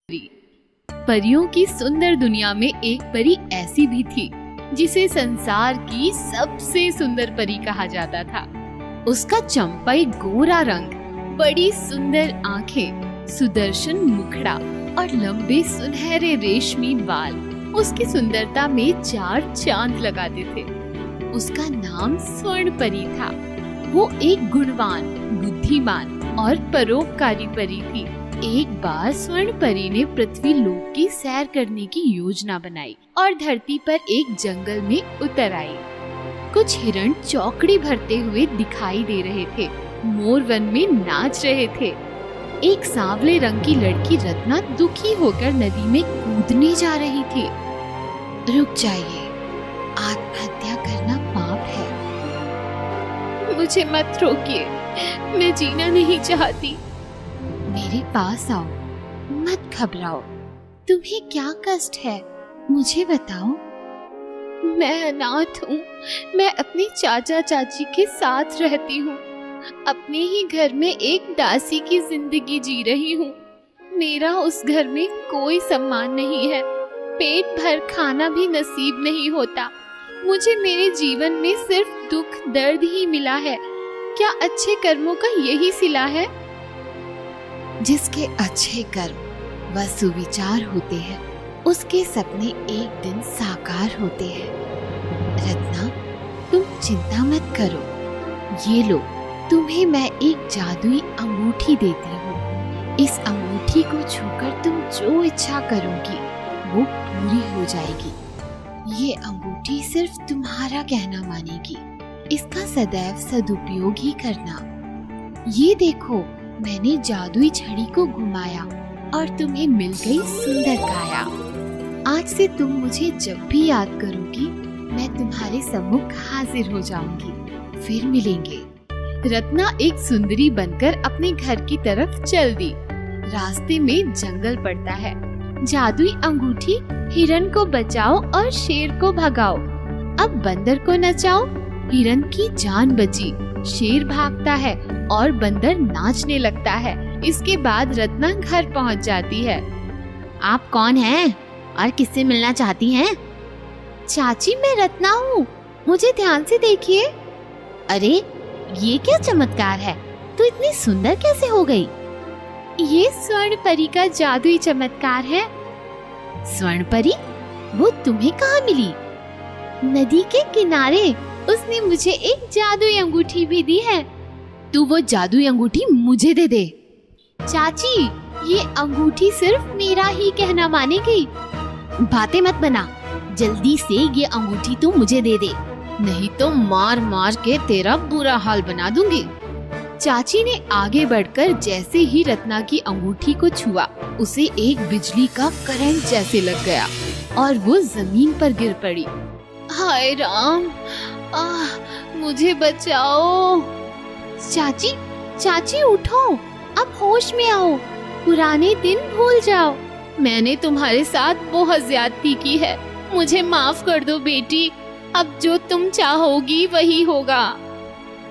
परियों की सुंदर दुनिया में एक परी ऐसी भी थी जिसे संसार की सबसे सुंदर परी कहा जाता था। उसका चंपाई गोरा रंग, बड़ी सुंदर आंखें, सुदर्शन मुखड़ा और लंबे सुनहरे रेशमी बाल उसकी सुंदरता में चार चांद लगाते थे। उसका नाम स्वर्ण परी था। वो एक गुणवान, बुद्धिमान और परोपकारी परी थी। एक बार स्वर्ण परी ने पृथ्वी लोक की सैर करने की योजना बनाई और धरती पर एक जंगल में उतर आई। कुछ हिरण चौकड़ी भरते हुए दिखाई दे रहे थे। मोर वन में नाच रहे थे। एक सांवले रंग की लड़की रत्ना दुखी होकर नदी में कूदने जा रही थी। रुक जाइए, आत्महत्या करना पाप है। मुझे मत रोकिए, मैं जीना नहीं चाहती। मेरे पास आओ, मत घबराओ। तुम्हें क्या कष्ट है, मुझे बताओ। मैं अनाथ हूँ। मैं अपने चाचा चाची के साथ रहती हूँ। अपने ही घर में एक दासी की जिंदगी जी रही हूँ। मेरा उस घर में कोई सम्मान नहीं है। पेट भर खाना भी नसीब नहीं होता। मुझे मेरे जीवन में सिर्फ दुख दर्द ही मिला है। क्या अच्छे कर्मों का यही सिला है? जिसके अच्छे कर्म व सुविचार होते हैं, उसके सपने एक दिन साकार होते हैं। रत्ना, तुम चिंता मत करो। ये लो, तुम्हें मैं एक जादुई अंगूठी देती हूँ। इस अंगूठी को छूकर तुम जो इच्छा करोगी वो पूरी हो जाएगी। ये अंगूठी सिर्फ तुम्हारा कहना मानेगी। इसका सदैव सदुपयोग ही करना। ये देखो, मैंने जादुई छड़ी को घुमाया और तुम्हें मिल गई सुंदर काया। आज से तुम मुझे जब भी याद करोगी, मैं तुम्हारे सम्मुख हाजिर हो जाऊंगी। फिर मिलेंगे। रत्ना एक सुंदरी बनकर अपने घर की तरफ चल दी। रास्ते में जंगल पड़ता है। जादुई अंगूठी, हिरन को बचाओ और शेर को भगाओ। अब बंदर को नचाओ। हिरन की जान बची। शेर भागता है और बंदर नाचने लगता है। इसके बाद रत्ना घर पहुंच जाती है। आप कौन हैं और किससे मिलना चाहती हैं? चाची, मैं रत्ना हूँ। मुझे ध्यान से देखिए। अरे, ये क्या चमत्कार है? तू इतनी सुंदर कैसे हो गई? ये स्वर्ण परी का जादुई चमत्कार है। स्वर्ण परी? वो तुम्हें कहाँ मिली? नदी के किनारे। उसने मुझे एक जादुई अंगूठी भी दी है। तू वो जादुई अंगूठी मुझे दे दे। चाची, ये अंगूठी सिर्फ मेरा ही कहना मानेगी। बातें मत बना। जल्दी से ये अंगूठी तू मुझे दे दे, नहीं तो मार मार के तेरा बुरा हाल बना दूंगी। चाची ने आगे बढ़कर जैसे ही रत्ना की अंगूठी को छुआ, उसे एक बिजली का करंट जैसे लग गया और वो जमीन पर गिर पड़ी। हाय राम, मुझे बचाओ। चाची, चाची उठो, अब होश में आओ। पुराने दिन भूल जाओ। मैंने तुम्हारे साथ बहुत ज्यादती की है। मुझे माफ कर दो बेटी। अब जो तुम चाहोगी वही होगा।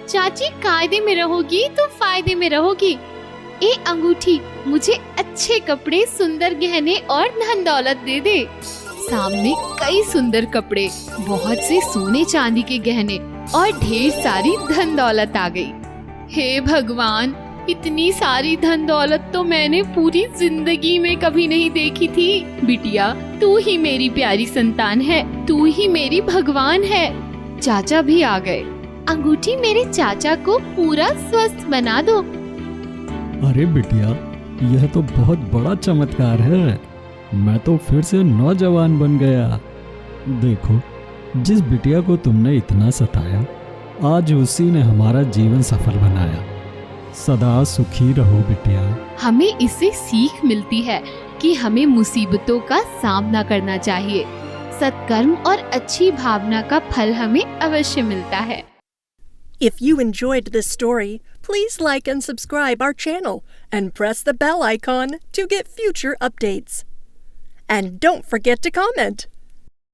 चाची, कायदे में रहोगी तो फायदे में रहोगी। ए अंगूठी, मुझे अच्छे कपड़े, सुंदर गहने और धन दौलत दे दे। सामने कई सुंदर कपड़े, बहुत से सोने चांदी के गहने और ढेर सारी धन दौलत आ गई। हे भगवान, इतनी सारी धन दौलत तो मैंने पूरी जिंदगी में कभी नहीं देखी थी। बिटिया, तू ही मेरी प्यारी संतान है। तू ही मेरी भगवान है। चाचा भी आ गए। अंगूठी मेरे चाचा को पूरा स्वस्थ बना दो। अरे बिटिया, यह तो बहुत बड़ा चमत्कार है। मैं तो फिर से नौजवान बन गया। देखो, जिस बिटिया को तुमने इतना सताया, आज उसी ने हमारा जीवन सफल बनाया। सदा सुखी रहो बिटिया। हमें इससे सीख मिलती है कि हमें मुसीबतों का सामना करना चाहिए। सत्कर्म और अच्छी भावना का फल हमें अवश्य मिलता है। If you enjoyed this story, please like and subscribe our channel and press the bell icon to get future updates. And don't forget to comment.